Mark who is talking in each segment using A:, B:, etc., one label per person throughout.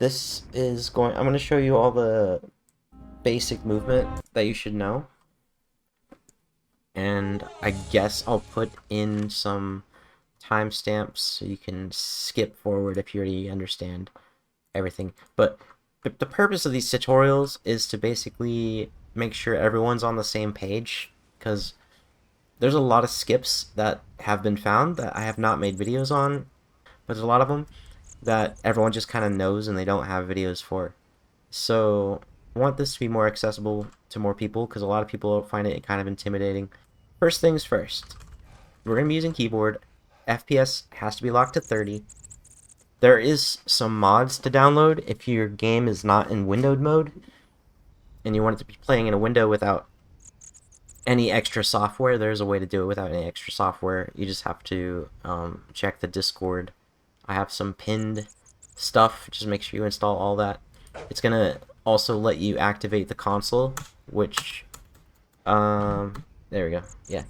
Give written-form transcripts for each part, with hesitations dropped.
A: I'm going to show you all the basic movement that you should know. And I guess I'll put in some timestamps so you can skip forward if you already understand everything. But the purpose of these tutorials is to basically make sure everyone's on the same page, because there's a lot of skips that have been found that I have not made videos on, but there's a lot of them that everyone just kind of knows and they don't have videos for. So I want this to be more accessible to more people, because a lot of people find it kind of intimidating. First things first, we're going to be using keyboard. FPS has to be locked to 30. There is some mods to download if your game is not in windowed mode and you want it to be playing in a window without any extra software. There's a way to do it without any extra software. You just have to check the Discord. I have some pinned stuff. Just make sure you install all that. It's gonna also let you activate the console, which there we go. Yeah,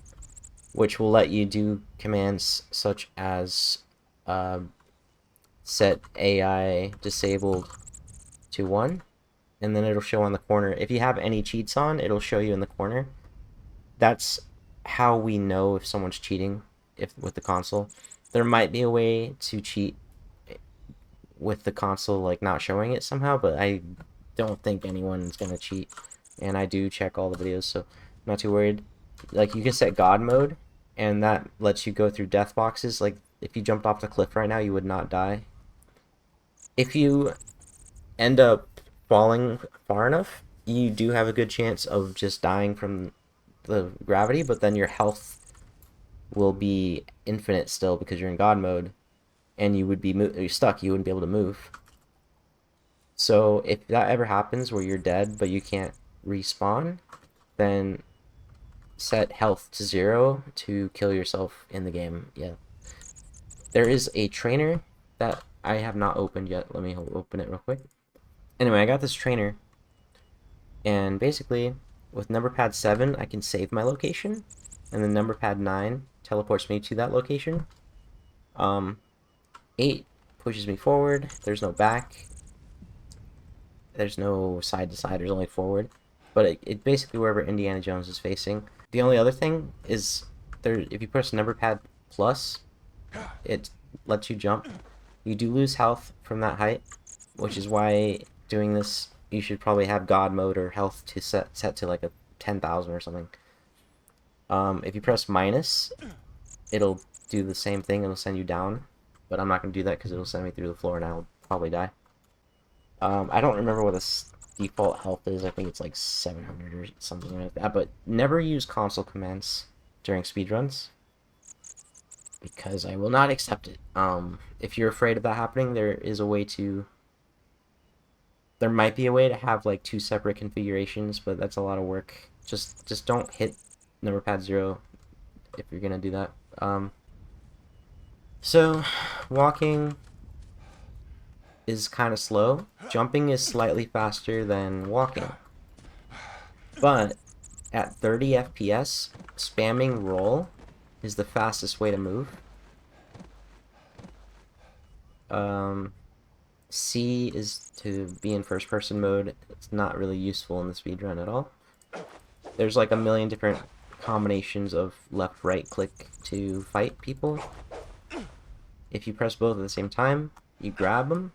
A: which will let you do commands such as set AI disabled to 1, and then it'll show on the corner. If you have any cheats on, it'll show you in the corner. That's how we know if someone's cheating with the console. There might be a way to cheat with the console, like not showing it somehow, but I don't think anyone's gonna cheat, and I do check all the videos, so I'm not too worried. Like, you can set God mode, and that lets you go through death boxes. Like, if you jumped off the cliff right now, you would not die. If you end up falling far enough, you do have a good chance of just dying from the gravity, but then your health will be infinite still because you're in God mode, and you would be stuck. You wouldn't be able to move. So if that ever happens where you're dead but you can't respawn, then set health to 0 to kill yourself in the game. Yeah. There is a trainer that I have not opened yet. Let me open it real quick. Anyway, I got this trainer, and basically with number pad 7 I can save my location, and then number pad 9 teleports me to that location. 8 pushes me forward. There's no back. There's no side to side. There's only forward. But it basically wherever Indiana Jones is facing. The only other thing is if you press number pad plus, it lets you jump. You do lose health from that height, which is why doing this you should probably have God mode or health to set to like a 10,000 or something. If you press minus, it'll do the same thing. It'll send you down, but I'm not going to do that because it'll send me through the floor and I'll probably die. I don't remember what the default health is. I think it's like 700 or something like that, but never use console commands during speedruns, because I will not accept it. If you're afraid of that happening, there might be a way to have like 2 separate configurations, but that's a lot of work. Just don't hit number pad 0 if you're gonna do that. So walking is kind of slow. Jumping is slightly faster than walking. But at 30 FPS, spamming roll is the fastest way to move. C is to be in first person mode. It's not really useful in the speedrun at all. There's like a million different combinations of left right click to fight people. If you press both at the same time, you grab them.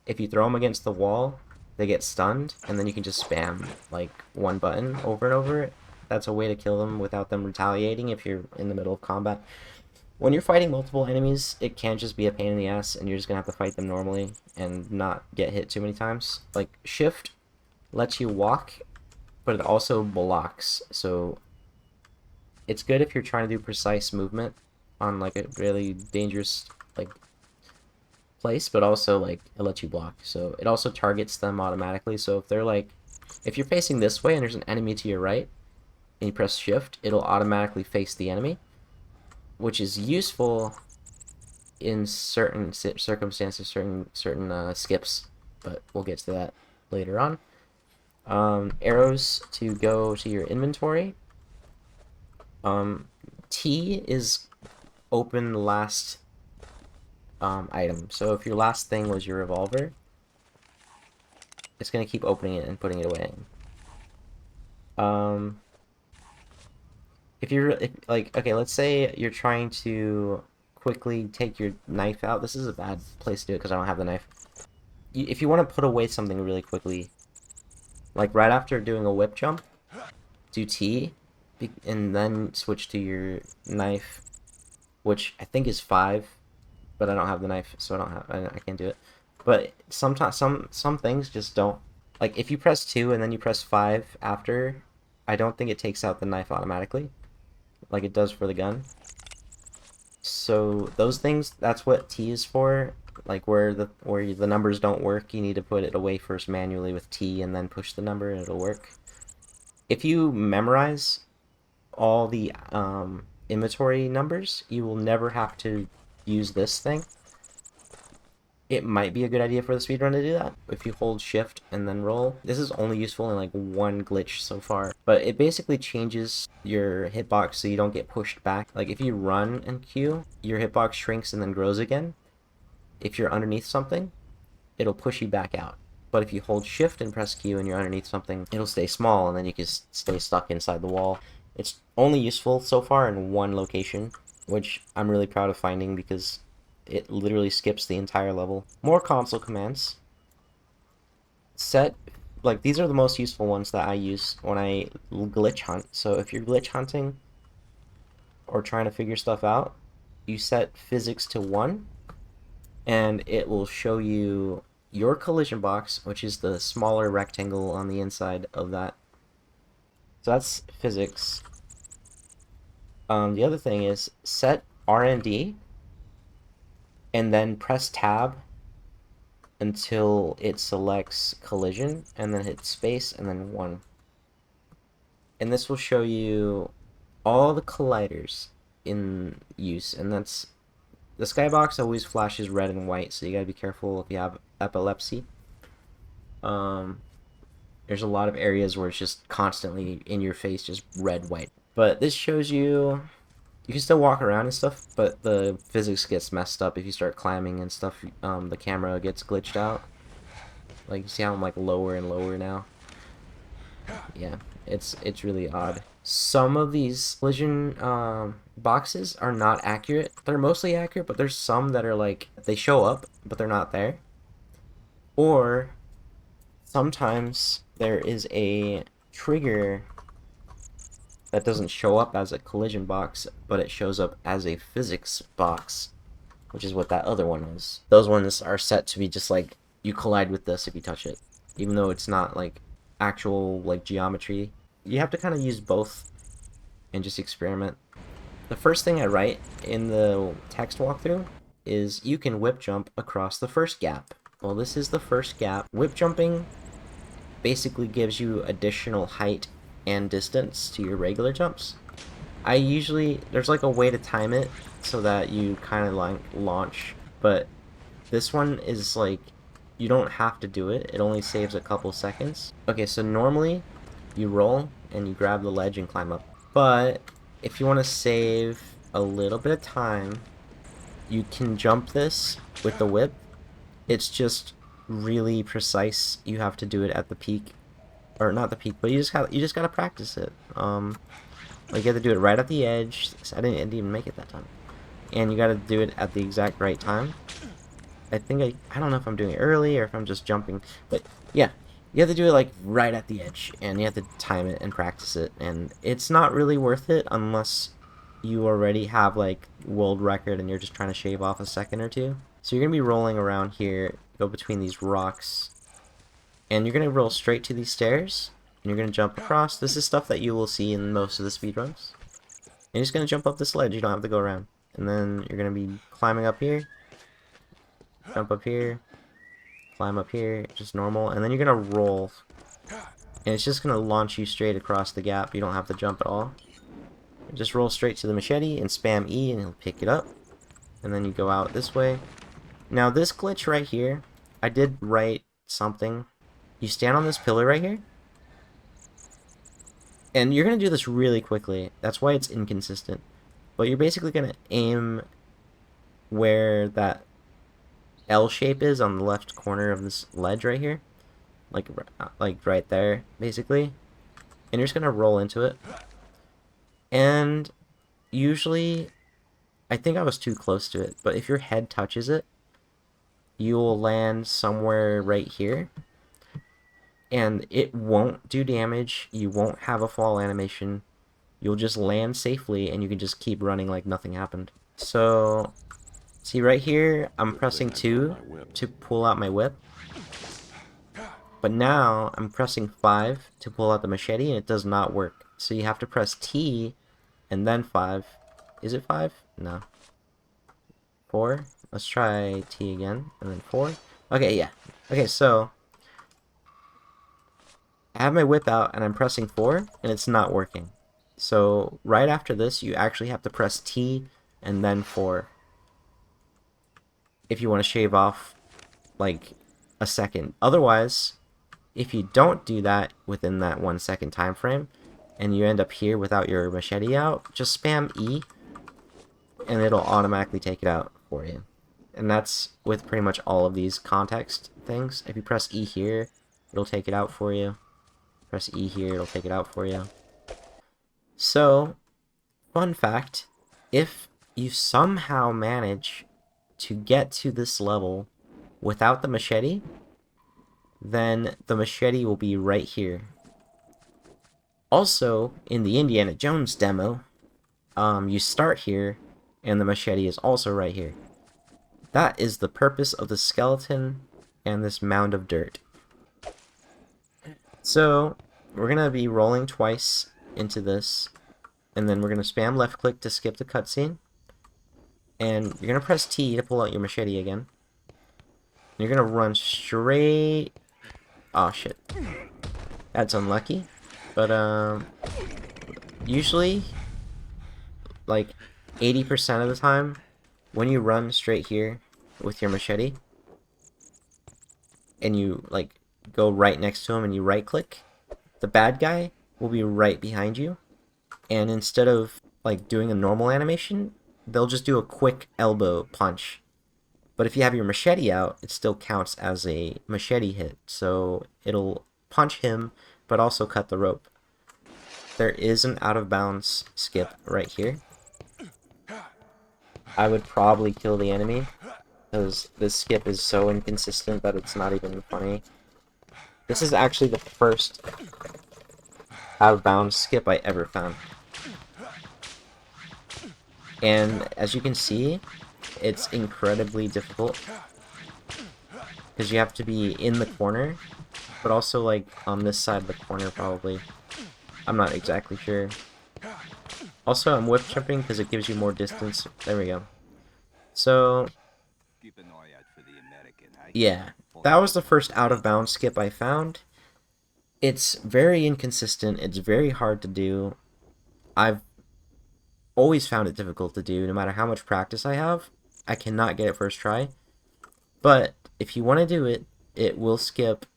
A: If you throw them against the wall, they get stunned, and then you can just spam like one button over and over. That's a way to kill them without them retaliating if you're in the middle of combat. When you're fighting multiple enemies, it can just be a pain in the ass, and you're just gonna have to fight them normally and not get hit too many times. Like, shift lets you walk, but it also blocks, so it's good if you're trying to do precise movement on like a really dangerous like place, but also like it lets you block, so it also targets them automatically. So if you're facing this way and there's an enemy to your right and you press shift, it'll automatically face the enemy, which is useful in certain circumstances, certain skips, but we'll get to that later on. Arrows to go to your inventory. T is open last item. So if your last thing was your revolver, it's going to keep opening it and putting it away. Okay, let's say you're trying to quickly take your knife out. This is a bad place to do it because I don't have the knife. If you want to put away something really quickly, like right after doing a whip jump, do T, and then switch to your knife, which I think is 5, but I don't have the knife, so I can't do it. But sometimes some things just don't. Like if you press 2 and then you press 5 after, I don't think it takes out the knife automatically, like it does for the gun. So those things, that's what T is for. Like where the numbers don't work, you need to put it away first manually with T and then push the number and it'll work. If you memorize all the inventory numbers, you will never have to use this thing. It might be a good idea for the speedrun to do that. If you hold shift and then roll, this is only useful in like one glitch so far, but it basically changes your hitbox so you don't get pushed back. Like if you run and Q, your hitbox shrinks and then grows again. If you're underneath something, it'll push you back out. But if you hold shift and press Q and you're underneath something, it'll stay small and then you can stay stuck inside the wall. It's only useful so far in one location, which I'm really proud of finding because it literally skips the entire level. More console commands. Set, like these are the most useful ones that I use when I glitch hunt. So if you're glitch hunting or trying to figure stuff out, you set physics to 1 and it will show you your collision box, which is the smaller rectangle on the inside of that. So that's physics. The other thing is set R&D and then press tab until it selects collision and then hit space and then 1. And this will show you all the colliders in use, and that's the skybox always flashes red and white, so you gotta be careful if you have epilepsy. There's a lot of areas where it's just constantly in your face, just red, white. But this shows you can still walk around and stuff, but the physics gets messed up if you start climbing and stuff. The camera gets glitched out. Like, you see how I'm like lower and lower now? Yeah, it's really odd. Some of these collision boxes are not accurate. They're mostly accurate, but there's some that are like, they show up, but they're not there. Or sometimes there is a trigger that doesn't show up as a collision box, but it shows up as a physics box, which is what that other one is. Those ones are set to be just like, you collide with this if you touch it, even though it's not like actual like geometry. You have to kind of use both and just experiment. The first thing I write in the text walkthrough is you can whip jump across the first gap. Well, this is the first gap. Whip jumping basically gives you additional height and distance to your regular jumps. There's like a way to time it so that you kind of like launch, but this one is like, you don't have to do it. It only saves a couple seconds. Okay, so normally you roll and you grab the ledge and climb up. But if you want to save a little bit of time, you can jump this with the whip. It's just really precise. You have to do it at the peak, or not the peak, but you just gotta practice it. Like you have to do it right at the edge. I didn't even make it that time, and you gotta do it at the exact right time. I don't know if I'm doing it early or if I'm just jumping, but yeah, you have to do it like right at the edge, and you have to time it and practice it, and it's not really worth it unless you already have like world record and you're just trying to shave off a second or two. So you're gonna be rolling around here, go between these rocks, and you're gonna roll straight to these stairs, and you're gonna jump across. This is stuff that you will see in most of the speedruns. You're just gonna jump up this ledge, you don't have to go around. And then you're gonna be climbing up here, jump up here, climb up here, just normal, and then you're gonna roll. And it's just gonna launch you straight across the gap. You don't have to jump at all. Just roll straight to the machete and spam E and he'll pick it up. And then you go out this way. Now this glitch right here, I did write something. You stand on this pillar right here, and you're going to do this really quickly. That's why it's inconsistent. But you're basically going to aim where that L shape is on the left corner of this ledge right here. like right there, basically. And you're just gonna roll into it. And usually, I think I was too close to it, but if your head touches it, you will land somewhere right here. And it won't do damage, you won't have a fall animation, you'll just land safely, and you can just keep running like nothing happened. So, see right here, I'm pressing 2 to pull out my whip. But now, I'm pressing 5 to pull out the machete, and it does not work. So you have to press T, and then 5. Is it 5? No. 4? Let's try T again, and then 4. Okay, yeah. Okay, so I have my whip out, and I'm pressing 4, and it's not working. So right after this, you actually have to press T, and then 4. If you want to shave off, like, a second. Otherwise, if you don't do that within that 1 second time frame, and you end up here without your machete out, just spam E, and it'll automatically take it out for you. And that's with pretty much all of these context things. If you press E here, it'll take it out for you. Press E here, it'll take it out for you. So, fun fact, if you somehow manage to get to this level without the machete, then the machete will be right here. Also, in the Indiana Jones demo, you start here, and the machete is also right here. That is the purpose of the skeleton and this mound of dirt. So, we're going to be rolling twice into this, and then we're going to spam left click to skip the cutscene, and you're going to press T to pull out your machete again. You're going to run straight... Oh shit. That's unlucky. But, usually, like, 80% of the time, when you run straight here with your machete, and you, like, go right next to him and you right-click, the bad guy will be right behind you, and instead of, like, doing a normal animation, they'll just do a quick elbow punch. But if you have your machete out, it still counts as a machete hit, so it'll punch him, but also cut the rope. There is an out-of-bounds skip right here. I would probably kill the enemy, because this skip is so inconsistent that it's not even funny. This is actually the first out-of-bounds skip I ever found. And as you can see, it's incredibly difficult, because you have to be in the corner, but also like on this side of the corner probably. I'm not exactly sure. Also, I'm whip jumping because it gives you more distance. There we go. So, yeah, that was the first out-of-bounds skip I found. It's very inconsistent. It's very hard to do. I've always found it difficult to do, no matter how much practice I have. I cannot get it first try. But if you want to do it, it will skip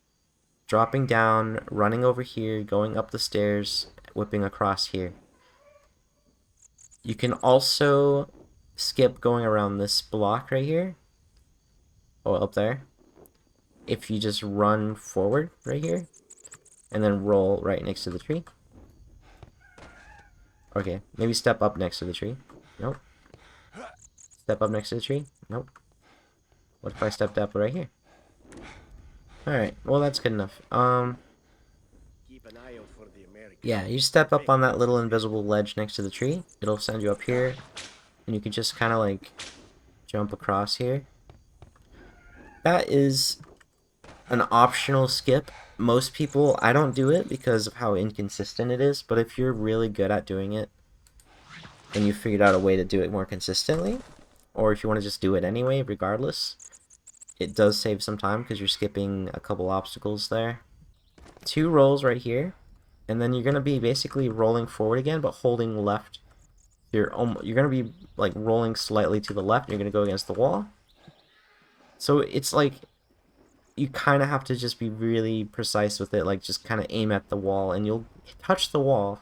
A: dropping down, running over here, going up the stairs, whipping across here. You can also skip going around this block right here. Oh, up there. If you just run forward right here, and then roll right next to the tree. Okay, maybe step up next to the tree. Nope. Step up next to the tree. Nope. What if I stepped up right here? Alright, well that's good enough. Yeah, you step up on that little invisible ledge next to the tree. It'll send you up here, and you can just kind of like jump across here. That is an optional skip. Most people, I don't do it because of how inconsistent it is, but if you're really good at doing it, and you figured out a way to do it more consistently, or if you want to just do it anyway, regardless, it does save some time because you're skipping a couple obstacles there. 2 rolls right here, and then you're going to be basically rolling forward again, but holding left. You're going to be like rolling slightly to the left, and you're going to go against the wall. So it's like, you kind of have to just be really precise with it, like just kind of aim at the wall, and you'll touch the wall,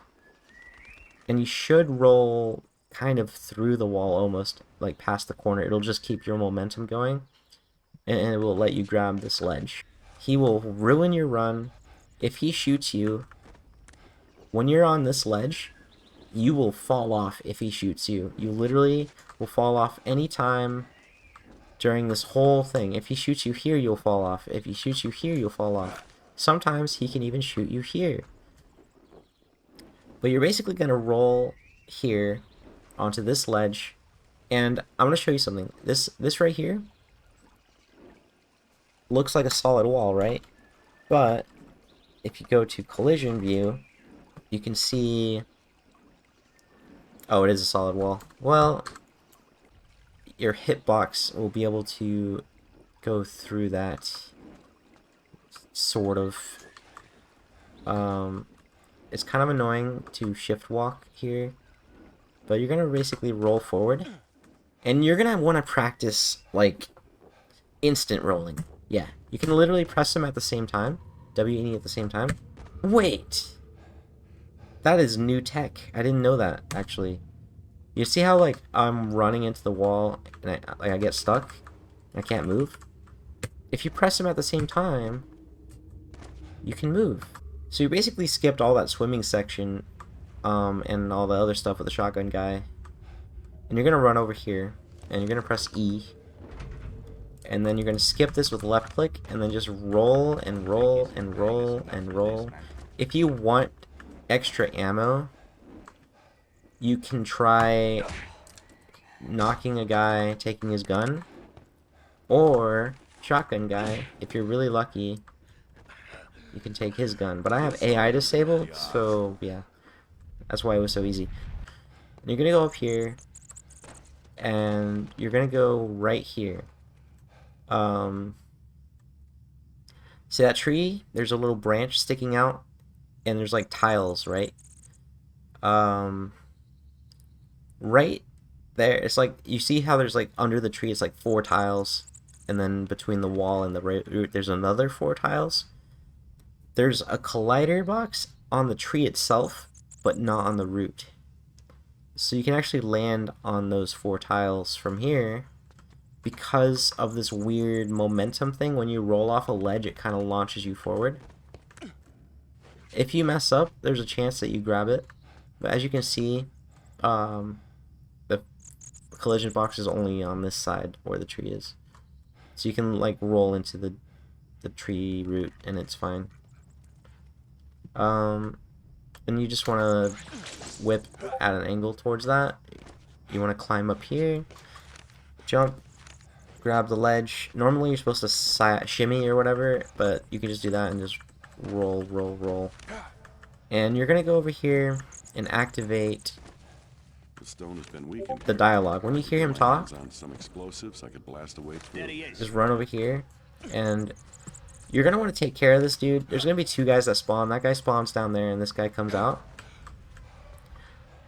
A: and you should roll kind of through the wall almost, like past the corner. It'll just keep your momentum going, and it will let you grab this ledge. He will ruin your run. If he shoots you, when you're on this ledge, you will fall off if he shoots you. You literally will fall off anytime during this whole thing. If he shoots you here, you'll fall off. If he shoots you here, you'll fall off. Sometimes he can even shoot you here. But you're basically going to roll here onto this ledge. And I'm going to show you something. This right here looks like a solid wall, right? But if you go to collision view, you can see... Oh, it is a solid wall. Well, your hitbox will be able to go through that, sort of. It's kind of annoying to shift walk here, but you're gonna basically roll forward, and you're gonna want to practice like instant rolling. Yeah, you can literally press them at the same time, W and E at the same time. Wait, that is new tech. I didn't know that, actually. You see how, like, I'm running into the wall and I get stuck? I can't move? If you press them at the same time, you can move. So you basically skipped all that swimming section and all the other stuff with the shotgun guy. And you're going to run over here, and you're going to press E. And then you're going to skip this with left click, and then just roll and roll and roll and roll. If you want extra ammo, you can try knocking a guy, taking his gun, or shotgun guy. If you're really lucky, you can take his gun. But I have AI disabled, so yeah, that's why it was so easy. And you're gonna go up here, and you're gonna go right here. See that tree? There's a little branch sticking out, and there's like tiles, right? Right there, it's like, you see how there's like under the tree, it's like 4 tiles, and then between the wall and the root, there's another 4 tiles. There's a collider box on the tree itself, but not on the root. So you can actually land on those 4 tiles from here because of this weird momentum thing. When you roll off a ledge, it kind of launches you forward. If you mess up, there's a chance that you grab it. But as you can see, the collision box is only on this side where the tree is. So you can like roll into the tree root and it's fine. And you just want to whip at an angle towards that. You want to climb up here, jump, grab the ledge. Normally you're supposed to shimmy or whatever, but you can just do that and just roll, roll, roll. And you're going to go over here and activate the dialogue. When you hear him talk, just run over here, and you're going to want to take care of this dude. There's going to be 2 guys that spawn. That guy spawns down there, and this guy comes out.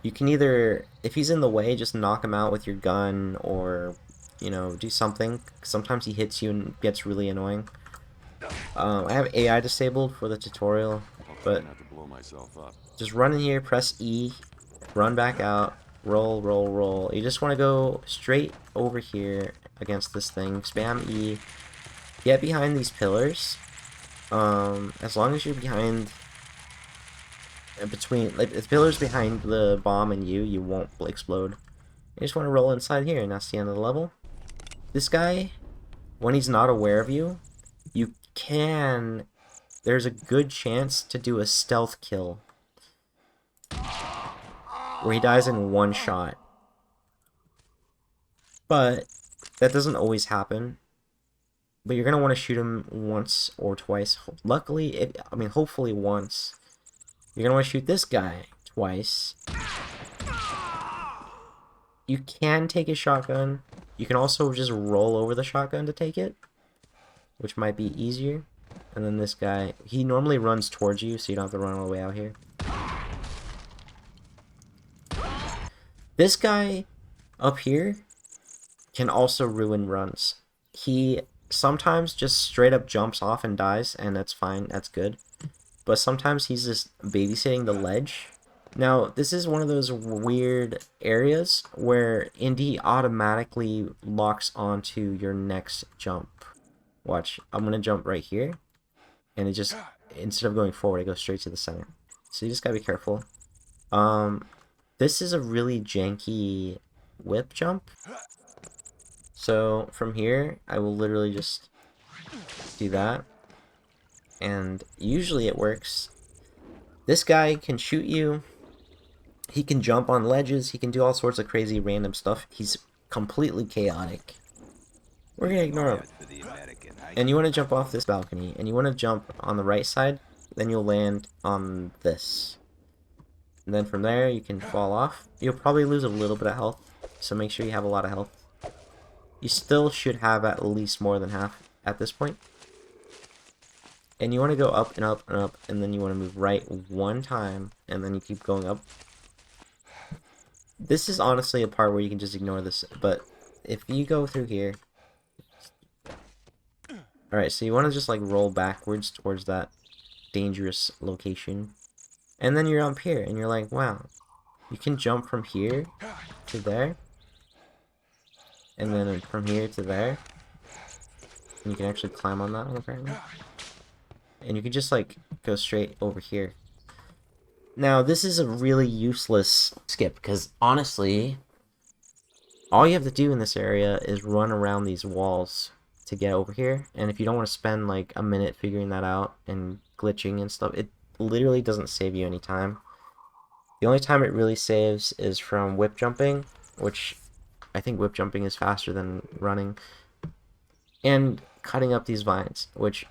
A: You can either, if he's in the way, just knock him out with your gun, or, you know, do something. Sometimes he hits you and gets really annoying. I have AI disabled for the tutorial, but just run in here, press E, run back out, roll, roll, roll. You just want to go straight over here against this thing, spam E, get behind these pillars. As long as you're behind, between, like, if the pillar's behind the bomb and you won't explode. You just want to roll inside here, and that's the end of the level. This guy, when he's not aware of you, there's a good chance to do a stealth kill where he dies in 1 shot. But that doesn't always happen. But you're going to want to shoot him once or twice. Luckily, hopefully once. You're going to want to shoot this guy twice. You can take his shotgun. You can also just roll over the shotgun to take it, which might be easier. And then this guy, he normally runs towards you, so you don't have to run all the way out here. This guy up here can also ruin runs. He sometimes just straight up jumps off and dies, and that's fine, that's good. But sometimes he's just babysitting the ledge. Now, this is one of those weird areas where Indy automatically locks onto your next jump. Watch, I'm going to jump right here. and it just, instead of going forward, it goes straight to the center. So you just gotta be careful. This is a really janky whip jump. So from here, I will literally just do that, and usually it works. This guy can shoot you, he can jump on ledges, he can do all sorts of crazy random stuff. He's completely chaotic. We're gonna ignore him. And you want to jump off this balcony, and you want to jump on the right side, then you'll land on this. And then from there, you can fall off. You'll probably lose a little bit of health, so make sure you have a lot of health. You still should have at least more than half at this point. And you want to go up and up and up, and then you want to move right one time, and then you keep going up. This is honestly a part where you can just ignore this, but if you go through here... Alright, so you want to just like roll backwards towards that dangerous location. And then you're up here, and you're like, wow, you can jump from here to there. And then from here to there. And you can actually climb on that one, apparently. And you can just like go straight over here. Now, this is a really useless skip, because honestly, all you have to do in this area is run around these walls to get over here. And if you don't want to spend like a minute figuring that out and glitching and stuff, it literally doesn't save you any time. The only time it really saves is from whip jumping, which I think whip jumping is faster than running, and cutting up these vines, which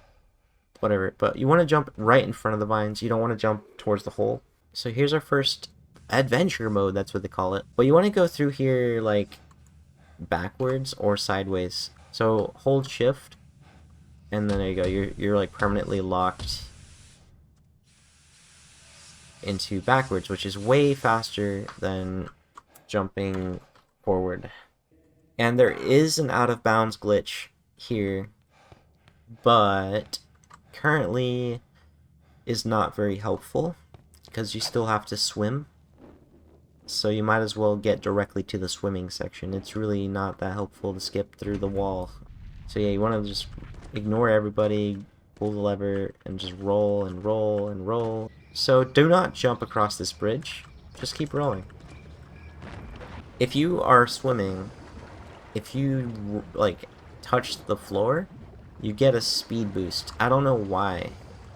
A: whatever, but you want to jump right in front of the vines. You don't want to jump towards the hole. So here's our first adventure mode, that's what they call it. But you want to go through here like backwards or sideways. So hold shift, and then there you go. You're like permanently locked into backwards, which is way faster than jumping forward. And there is an out of bounds glitch here, but currently is not very helpful because you still have to swim. So you might as well get directly to the swimming section. It's really not that helpful to skip through the wall. So yeah, you want to just ignore everybody, pull the lever, and just roll and roll and roll. So do not jump across this bridge. Just keep rolling. If you are swimming, if you like touch the floor, you get a speed boost. I don't know why.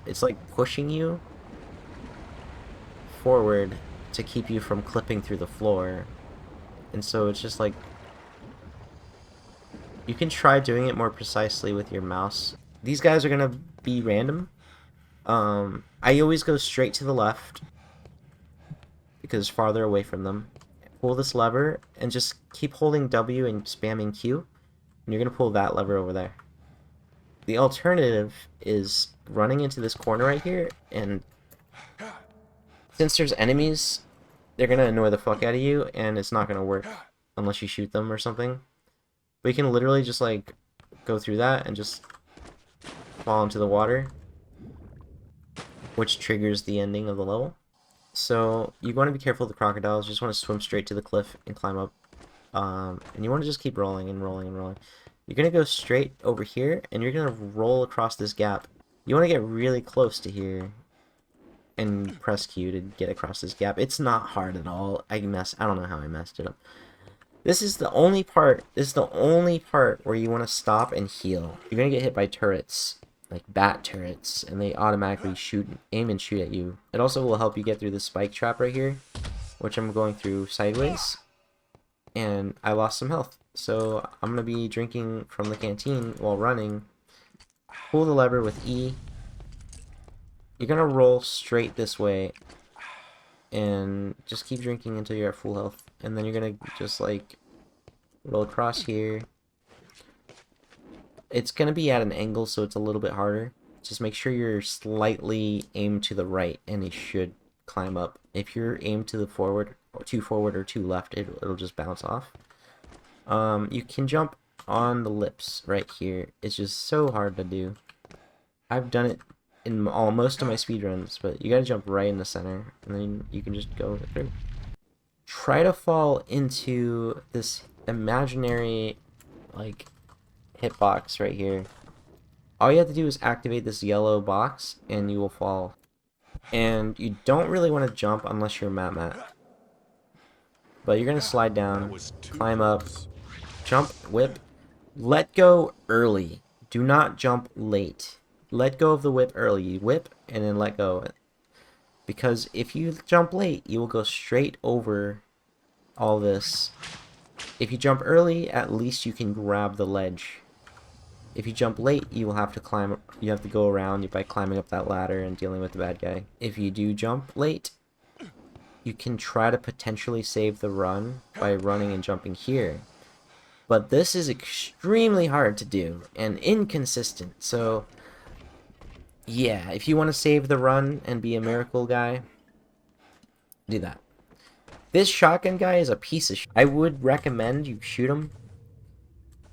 A: It's like pushing you forward to keep you from clipping through the floor. And so it's just like, you can try doing it more precisely with your mouse. These guys are gonna be random. I always go straight to the left because farther away from them. Pull this lever and just keep holding W and spamming Q, and you're gonna pull that lever over there. The alternative is running into this corner right here, and since there's enemies, they're gonna annoy the fuck out of you, and it's not gonna work unless you shoot them or something. But you can literally just like go through that and just fall into the water, which triggers the ending of the level. So you want to be careful of the crocodiles. You just want to swim straight to the cliff and climb up, and you want to just keep rolling and rolling and rolling. You're gonna go straight over here, and you're gonna roll across this gap. You want to get really close to here and press Q to get across this gap. It's not hard at all. I don't know how I messed it up. This is the only part where you want to stop and heal. You're gonna get hit by turrets, like bat turrets, and they automatically aim and shoot at you. It also will help you get through the spike trap right here, which I'm going through sideways, and I lost some health. So I'm gonna be drinking from the canteen while running. Pull the lever with E. You're gonna roll straight this way and just keep drinking until you're at full health, and then you're gonna just like roll across here. It's gonna be at an angle, so it's a little bit harder. Just make sure you're slightly aimed to the right, and it should climb up. If you're aimed to the forward or too left, it'll just bounce off. You can jump on the lips right here. It's just so hard to do. I've done it in most of my speedruns, but you gotta jump right in the center, and then you can just go through. Try to fall into this imaginary like hitbox right here. all you have to do is activate this yellow box and you will fall. And you don't really want to jump unless you're Mat. But you're going to slide down, climb up, jump, whip, let go early. Do not jump late. Let go of the whip early. You whip and then let go. Because if you jump late, you will go straight over all this. If you jump early, at least you can grab the ledge. If you jump late, you will have to climb. You have to go around by climbing up that ladder and dealing with the bad guy. If you do jump late, you can try to potentially save the run by running and jumping here. But this is extremely hard to do and inconsistent. So, yeah, if you want to save the run and be a miracle guy, do that. This shotgun guy is a piece of shit. I would recommend you shoot him,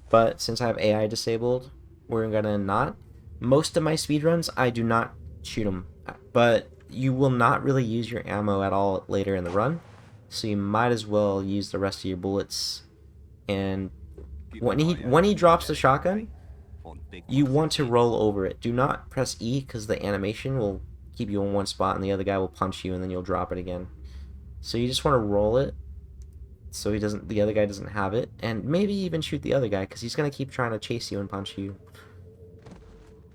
A: but since I have AI disabled, we're gonna not. Most of my speedruns, I do not shoot him, but you will not really use your ammo at all later in the run, so you might as well use the rest of your bullets. And when he drops the shotgun, you want to roll over it. Do not press E because the animation will keep you in one spot and the other guy will punch you and then you'll drop it again. So you just want to roll it so the other guy doesn't have it, and maybe even shoot the other guy because he's gonna keep trying to chase you and punch you.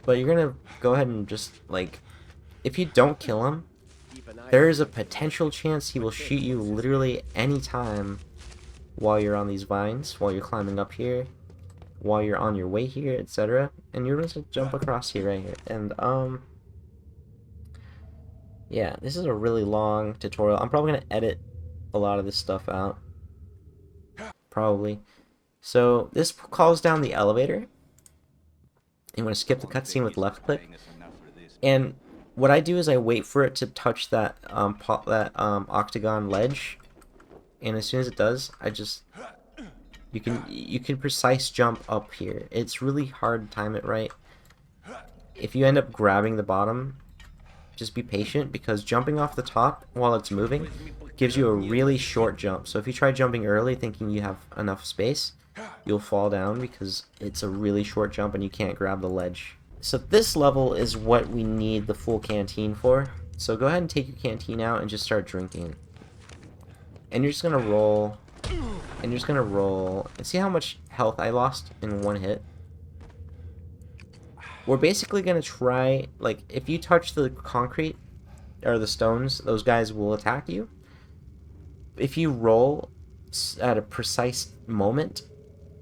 A: But you're gonna go ahead and just, like, if you don't kill him, there is a potential chance he will shoot you literally any time while you're on these vines, while you're climbing up here, while you're on your way here, etc. And you're just gonna jump across here right here. And yeah, this is a really long tutorial. I'm probably gonna edit a lot of this stuff out. Probably. So this calls down the elevator. You want to skip the cutscene with left click. And what I do is I wait for it to touch that octagon ledge. And as soon as it does, I just you can precise jump up here. It's really hard to time it right. If you end up grabbing the bottom, just be patient, because jumping off the top while it's moving gives you a really short jump. So if you try jumping early thinking you have enough space, you'll fall down because it's a really short jump and you can't grab the ledge. So this level is what we need the full canteen for. So go ahead and take your canteen out and just start drinking. And you're just gonna roll, and you're just gonna roll, and see how much health I lost in one hit? We're basically gonna try, like, if you touch the concrete or the stones, those guys will attack you. If you roll at a precise moment,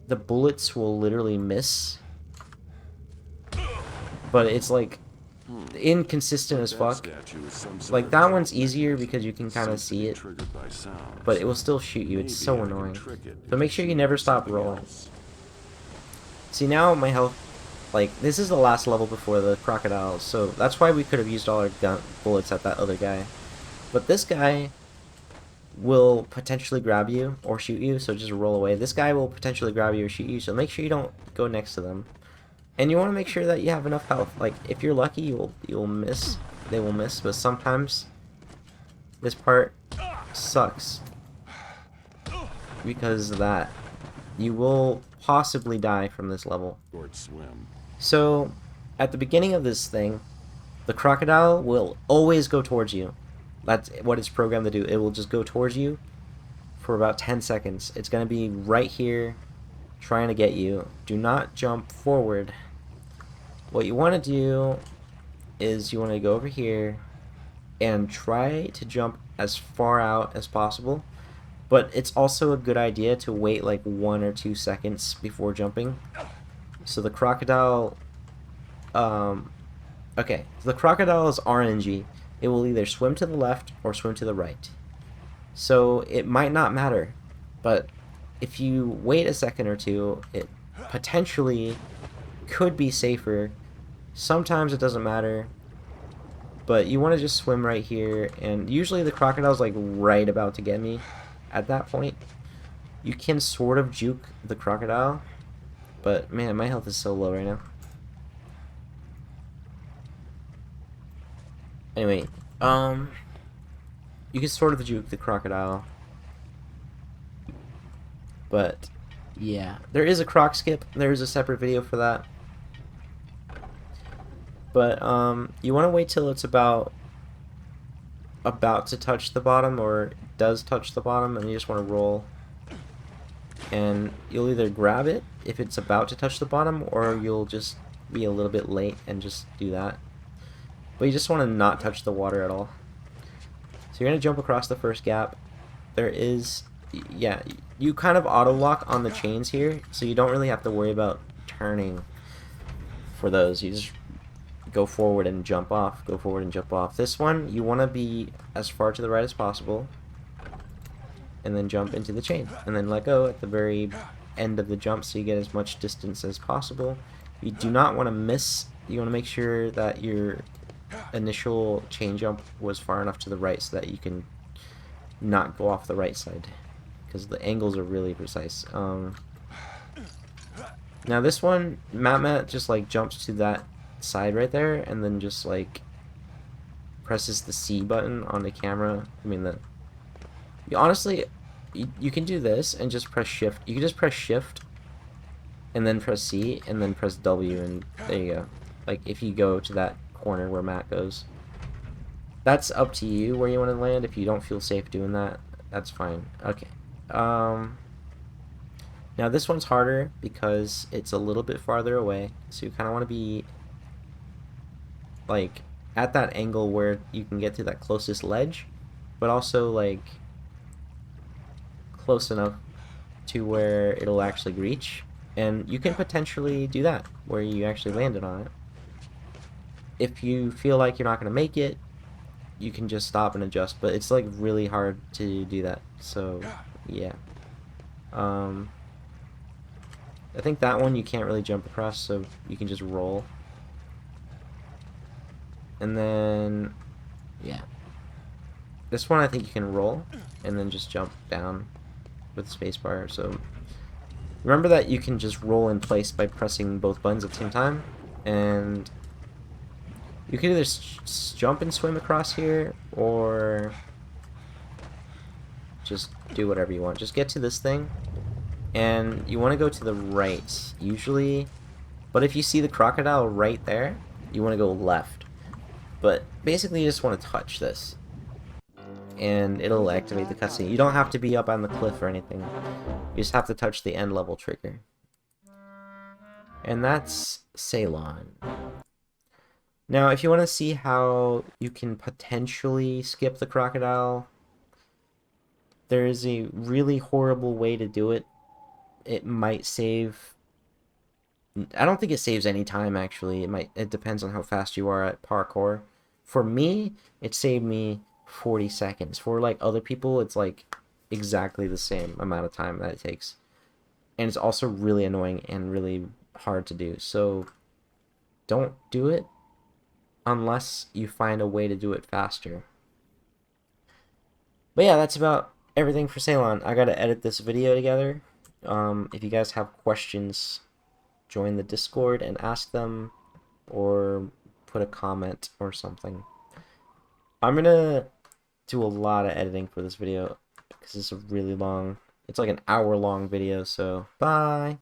A: the bullets will literally miss. But it's like inconsistent as fuck. Like that one's easier because you can kind of see it, but it will still shoot you. It's so annoying. So make sure you never stop rolling. See, now my health, like, this is the last level before the crocodiles, so that's why we could have used all our bullets at that other guy. But this guy will potentially grab you or shoot you, so just roll away. This guy will potentially grab you or shoot you, so make sure you don't go next to them. And you want to make sure that you have enough health. Like, if you're lucky, you'll miss. They will miss, but sometimes this part sucks because of that. You will possibly die from this level. So, at the beginning of this thing, the crocodile will always go towards you. That's what it's programmed to do. It will just go towards you for about 10 seconds. It's going to be right here trying to get you. Do not jump forward. What you want to do is you want to go over here and try to jump as far out as possible. But it's also a good idea to wait like 1 or 2 seconds before jumping. So the crocodile... okay, the crocodile is RNG. It will either swim to the left or swim to the right. So it might not matter, but if you wait a second or two, it potentially could be safer. Sometimes it doesn't matter, but you want to just swim right here, and usually the crocodile's like right about to get me at that point. You can sort of juke the crocodile, but man, my health is so low right now. Anyway, you can sort of juke the crocodile, but yeah, there is a croc skip. There is a separate video for that. But you want to wait till it's about to touch the bottom, or does touch the bottom, and you just want to roll. And you'll either grab it if it's about to touch the bottom, or you'll just be a little bit late and just do that. But you just want to not touch the water at all. So you're going to jump across the first gap. There is, yeah, you kind of auto lock on the chains here, so you don't really have to worry about turning for those. You just go forward and jump off, go forward and jump off. This one, you want to be as far to the right as possible, and then jump into the chain, and then let go at the very end of the jump so you get as much distance as possible. You do not want to miss. You want to make sure that your initial chain jump was far enough to the right so that you can not go off the right side, because the angles are really precise. Now this one, Matt just like jumps to that side right there, and then just like presses the C button on the camera. I mean, honestly, you can do this and just press shift. You can just press shift and then press C and then press W, and there you go. Like if you go to that corner where Matt goes, that's up to you where you want to land. If you don't feel safe doing that, that's fine. Okay. Now this one's harder because it's a little bit farther away, so you kind of want to be like at that angle where you can get to that closest ledge, but also like close enough to where it'll actually reach. And you can potentially do that where you actually landed on it. If you feel like you're not going to make it, you can just stop and adjust, but it's like really hard to do that. So yeah, I think that one you can't really jump across, so you can just roll. And then yeah, this one I think you can roll and then just jump down with spacebar. So remember that you can just roll in place by pressing both buttons at the same time, and you can either jump and swim across here, or just do whatever you want. Just get to this thing, and you want to go to the right, usually. But if you see the crocodile right there, you want to go left. But basically, you just want to touch this, and it'll activate the cutscene. You don't have to be up on the cliff or anything. You just have to touch the end level trigger. And that's Ceylon. Now, if you want to see how you can potentially skip the crocodile, there is a really horrible way to do it. It might save... I don't think it saves any time, actually. It depends on how fast you are at parkour. For me, it saved me 40 seconds. For like other people, it's like exactly the same amount of time that it takes. And it's also really annoying and really hard to do. So don't do it unless you find a way to do it faster. But yeah, that's about everything for Ceylon. I gotta edit this video together. If you guys have questions, join the Discord and ask them, or put a comment or something. I'm gonna do a lot of editing for this video because it's a really long, it's like an hour-long video, so bye!